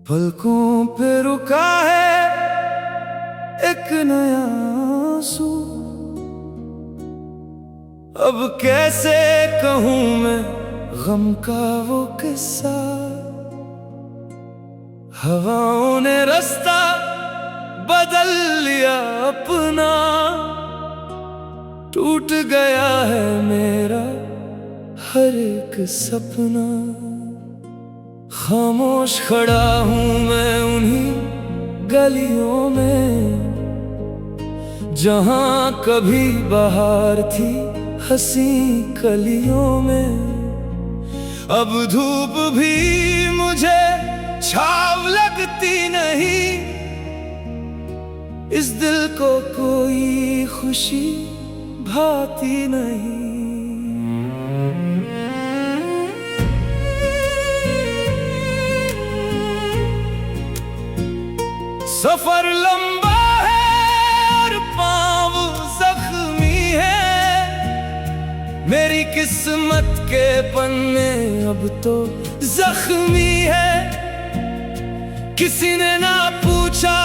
पलकों पे रुका है एक नया आंसू। अब कैसे कहूँ मैं गम का वो किस्सा। हवाओं ने रास्ता बदल लिया अपना। टूट गया है मेरा हर एक सपना। खामोश खड़ा हूँ मैं उन्हीं गलियों में जहाँ कभी बहार थी हंसी कलियों में। अब धूप भी मुझे छाव लगती नहीं। इस दिल को कोई खुशी भाती नहीं। सफर लंबा है और पाँव जख्मी है। मेरी किस्मत के पन्ने अब तो जख्मी है। किसी ने ना पूछा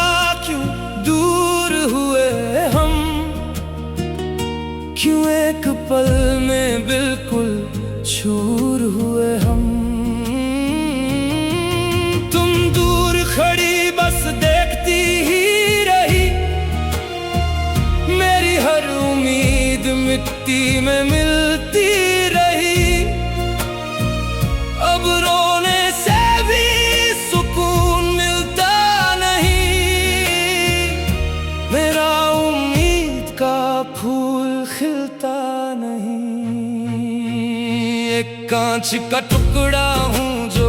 क्यों दूर हुए हम। क्यों एक पल में बिल्कुल चूर हुए हम। तुम दूर खड़ी बस देखती ही रही। मेरी हर उम्मीद मिट्टी में मिलती रही। अब रोने से भी सुकून मिलता नहीं। मेरा उम्मीद का फूल खिलता नहीं। एक कांच का टुकड़ा हूँ जो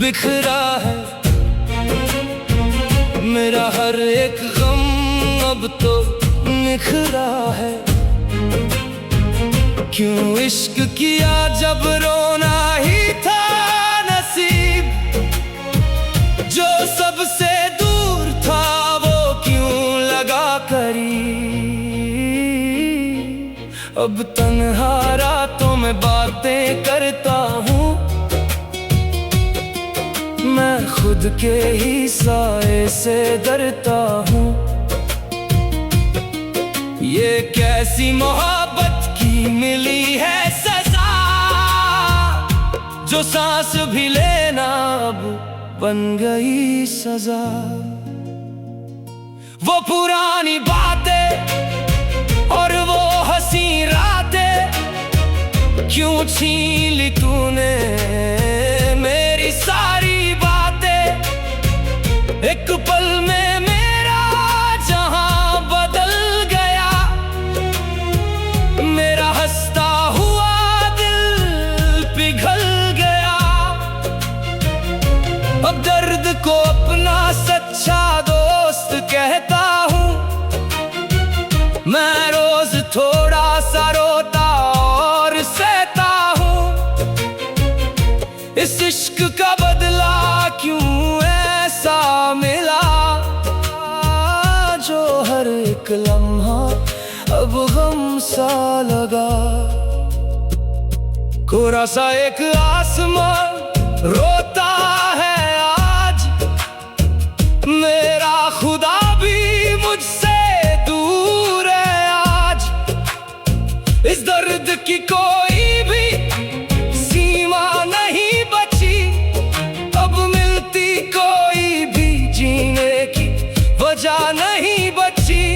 बिखरा है। मेरा हर एक गम अब तो निखरा है। क्यों इश्क किया जब रोना ही था नसीब। जो सबसे दूर था वो क्यों लगा करीब। अब तन्हा रातों में बातें करता हूँ। मैं खुद के ही साए से डरता हूँ। ये कैसी मोहब्बत की मिली है सजा। जो सांस भी लेना अब बन गई सजा। वो पुरानी बातें और वो हंसी रातें क्यों छीन ली तूने मेरी सारी बातें। एक पल में मेरा जहां बदल गया। मेरा हंसता हुआ दिल पिघल गया। अब दर्द को अपना सच्चा दोस्त कहता हूँ। मैं रोज थोड़ा सा रोता और सहता हूँ। इस इश्क का बदला क्यों ऐसा मिला। जो हर एक लम्हा अब गम सा लगा। कोरा सा एक आसमान रोता है आज। मेरा खुदा भी मुझसे दूर है आज। इस दर्द की कोई भी सीमा नहीं बची। अब मिलती कोई भी जीने की वजह नहीं बची।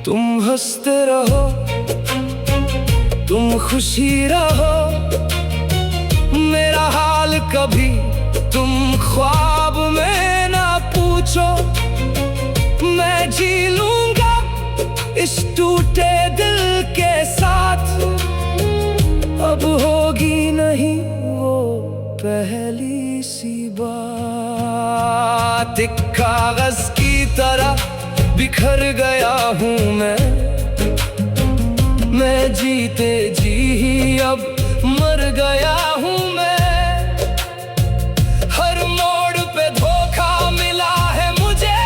तुम हंसते रहो तुम खुशी रहो। मेरा हाल कभी तुम ख्वाब में ना पूछो। मैं जी लूंगा इस टूटे दिल के साथ। अब होगी नहीं वो पहली सी बात। एक कागज की तरह बिखर गया हूँ मैं जीते जी ही अब मर गया हूँ मैं। हर मोड़ पे धोखा मिला है मुझे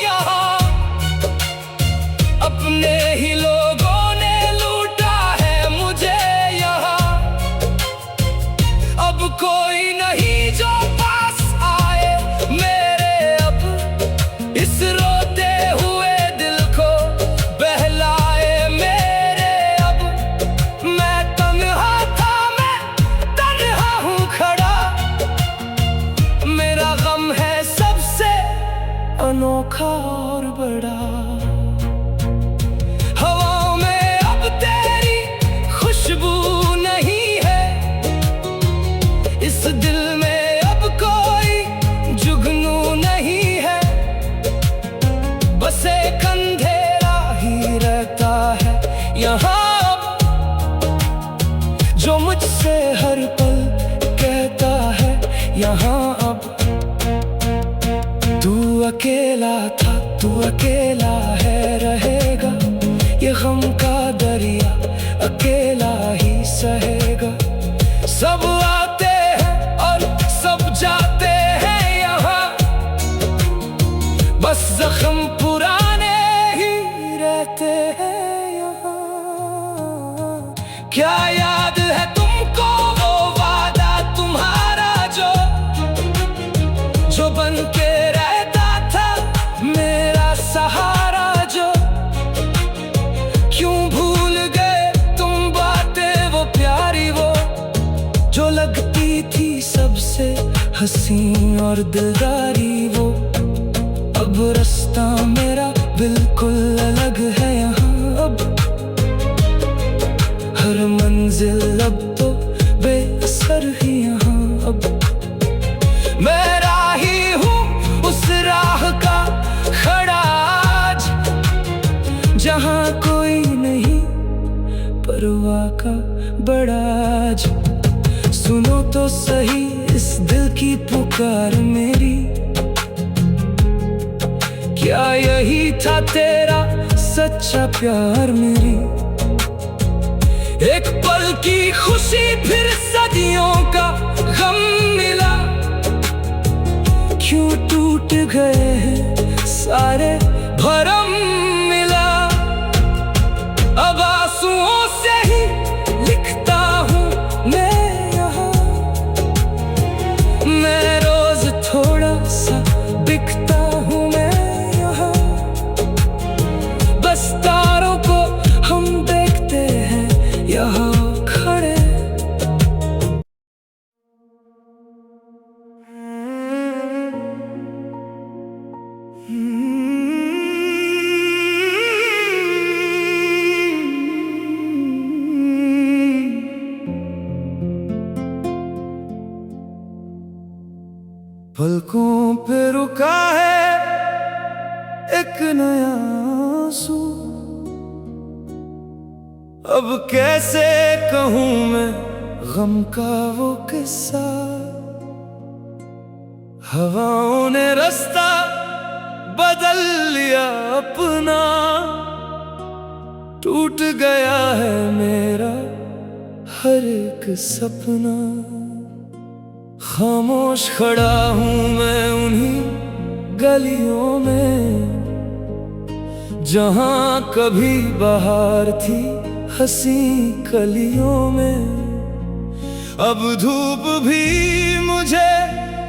यहाँ। अपने ही लोगों ने लूटा है मुझे यहाँ। अब कोई नहीं जो पास आए। अनोखा और बड़ा। हवाओं में अब तेरी खुशबू नहीं है, इस दिल में अब कोई जुगनू नहीं है, बस एक अंधेरा ही रहता है यहाँ जो मुझसे हर पल कहता है यहाँ अब। तू अकेला था, तू अकेला है रहेगा, ये गम का दरिया अकेला ही सहेगा। सब आते हैं और सब जाते हैं यहाँ, बस जख्म पुराने ही रहते हैं यहाँ। क्या याद है तुमको वो वादा तुम्हारा जो बन के रहता था मेरा सहारा जो? क्यों भूल गए तुम बातें वो प्यारी, वो जो लगती थी सबसे हंसी और दिलदारी वो? अब रास्ता मेरा बिल्कुल अलग है यहाँ अब, हर मंजिल अब तो बेअसर ही यहाँ अब। मैं राही हूँ उस राह का खड़ा आज, जहाँ कोई नहीं परवाह का बड़ा आज। सुनो तो सही इस दिल की पुकार मेरी, क्या यही था तेरा सच्चा प्यार मेरी? एक पल की खुशी फिर सदियों का गम मिला, क्यों टूट गए हैं सारे भरम मिला। अब आंसुओं से ही लिखता हूँ मैं यहाँ, मैं रोज थोड़ा सा बिकता हूँ मैं यहाँ, बस तारों को हम देखते हैं यहाँ खड़े। पलकों पे रुका है एक नया आंसू, अब कैसे कहूँ मैं गम का वो किस्सा? हवाओं ने रास्ता बदल लिया अपना, टूट गया है मेरा हर एक सपना। खामोश खड़ा हूँ मैं उन्हीं गलियों में, जहाँ कभी बहार थी हंसी कलियों में। अब धूप भी मुझे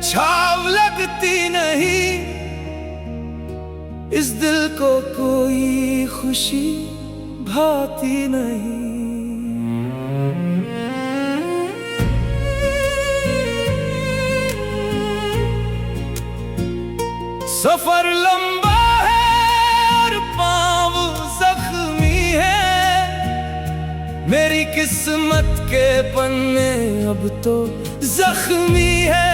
छाव लगती नहीं, इस दिल को कोई खुशी भाती नहीं। सफर लंबा है और पाँव जख्मी है, मेरी किस्मत के पन्ने अब तो जख्मी है।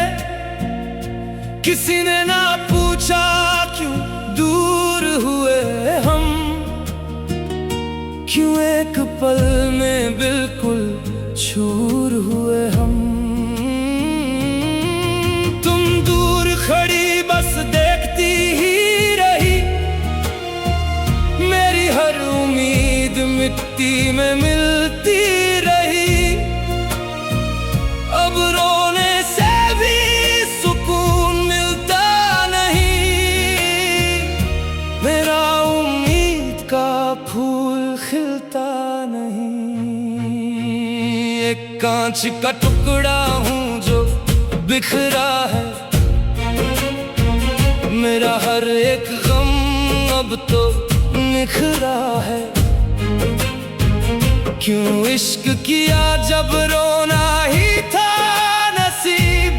किसी ने ना पूछा क्यों दूर हुए हम, क्यों एक पल में बिल्कुल चूर हुए हम। तुम दूर खड़ी बस देखती ही रही, मेरी हर उम्मीद मिट्टी में मिलती रही। अब रोने से भी सुकून मिलता नहीं, मेरा उम्मीद का फूल खिलता नहीं। एक कांच का टुकड़ा हूँ जो बिखरा है, मेरा हर एक गम अब तो निखरा है। क्यों इश्क किया जब रोना ही था नसीब,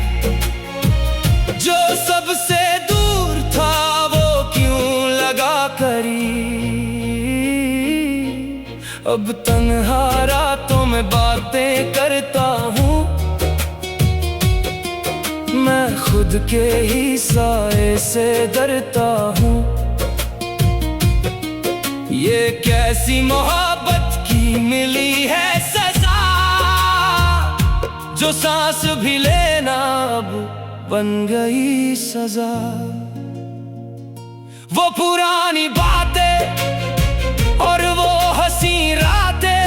जो सबसे दूर था वो क्यों मैं खुद के ही साए से डरता हूँ। ये कैसी मोहब्बत की मिली है सजा, जो सांस भी लेना अब बन गई सजा। वो पुरानी बातें और वो हंसी रातें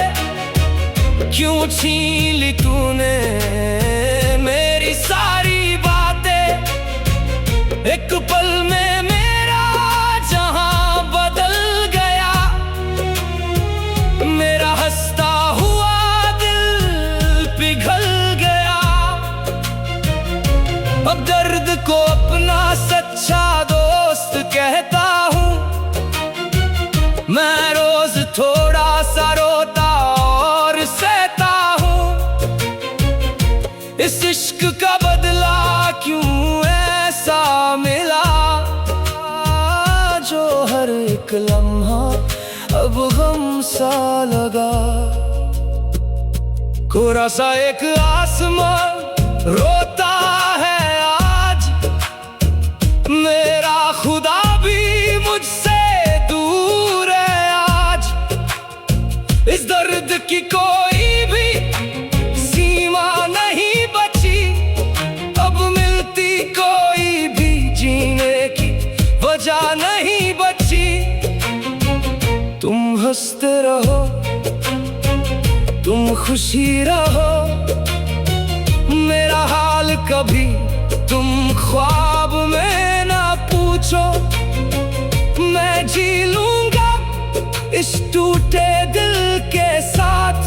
क्यों छीन ली तूने मेरी सारी बातें। एक पल में मेरा जहां बदल गया, मेरा हंसता हुआ दिल पिघल गया। अब दर्द को अपना सच्चा दोस्त कहता हूँ, मैं रोज थोड़ा सा रोता और सहता हूँ। इस इश्क का बदला क्यों ऐसा मिला, जो हर एक लम्हा अब गम सा लगा। कोरा सा एक आसमान रोता है आज, मेरा खुदा भी मुझसे दूर है आज। इस दर्द की कोई भी सीमा नहीं बची, अब मिलती कोई भी जीने की वजह नहीं बची। तुम हंसते रहो, तुम खुशी रहो, मेरा हाल कभी तुम ख्वाब में ना पूछो। मैं जी लूंगा इस टूटे दिल के साथ,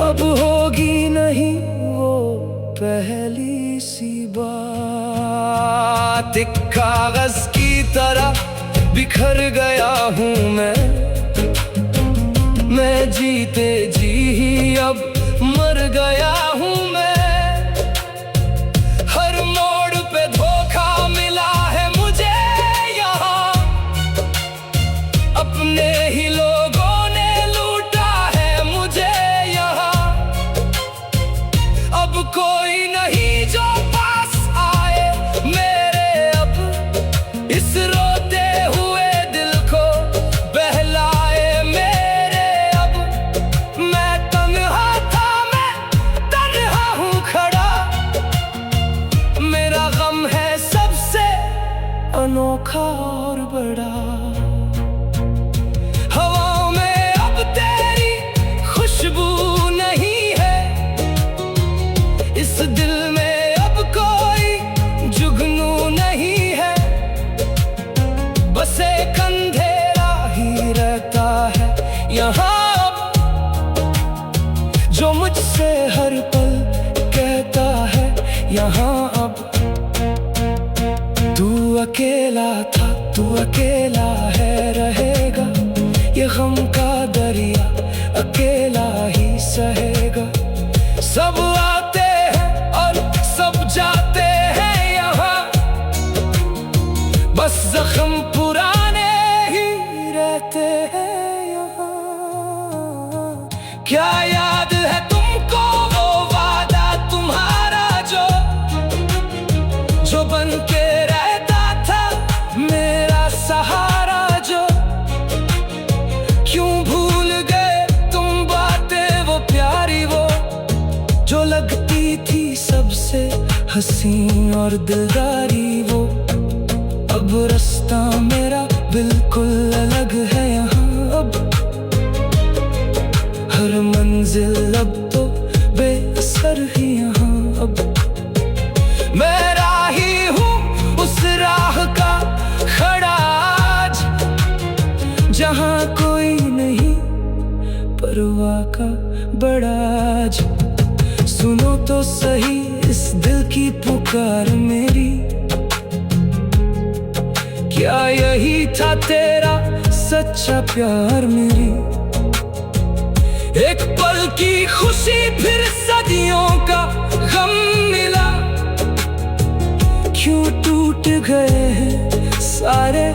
अब होगी नहीं वो पहली सी बात। एक कागज की तरह बिखर गया हूँ मैं जीते जी ही अब मर गया हूँ मैं। हर मोड़ पे धोखा मिला है मुझे यहाँ, अपने ही लोगों ने लूटा है मुझे यहाँ। अब कोई नहीं जो पास आए मेरे, अब इस रोते हुए दिल को बहलाए मेरे। अब मैं तन्हा था, मैं तन्हा हूँ खड़ा, मेरा गम है सबसे अनोखा और बड़ा। हवाओं में अब तेरी खुशबू नहीं है, इस दिल में अब कोई जुगनू नहीं है। बस एक अंधेरा ही रहता है यहाँ अब, जो मुझसे हर पल कहता है यहाँ अब। तू अकेला था, तू अकेला है रहेगा, ये गम का दरिया अकेला ही सहेगा। सब आते हैं और सब जाते हैं यहाँ, बस जख्म पुराने ही रहते हैं यहाँ। क्या याद है तुमको वो वादा तुम्हारा जो बन के रहता था मेरा सहारा जो। क्यों भूल गए तुम बातें वो प्यारी, वो जो लगती थी सबसे हसीन और दिलदारी वो। अब रास्ता मेरा बिल्कुल अलग है यहाँ अब, हर मंजिल अब तो बेअसर ही यहाँ अब। मैं राही हूँ उस राह का खड़ा आज, जहाँ कोई नहीं परवाह का बड़ा आज। सुनो तो सही इस दिल की पुकार मेरी, क्या यही था तेरा सच्चा प्यार मेरी। एक पल की खुशी फिर सदियों का गम मिला, क्यों टूट गए हैं सारे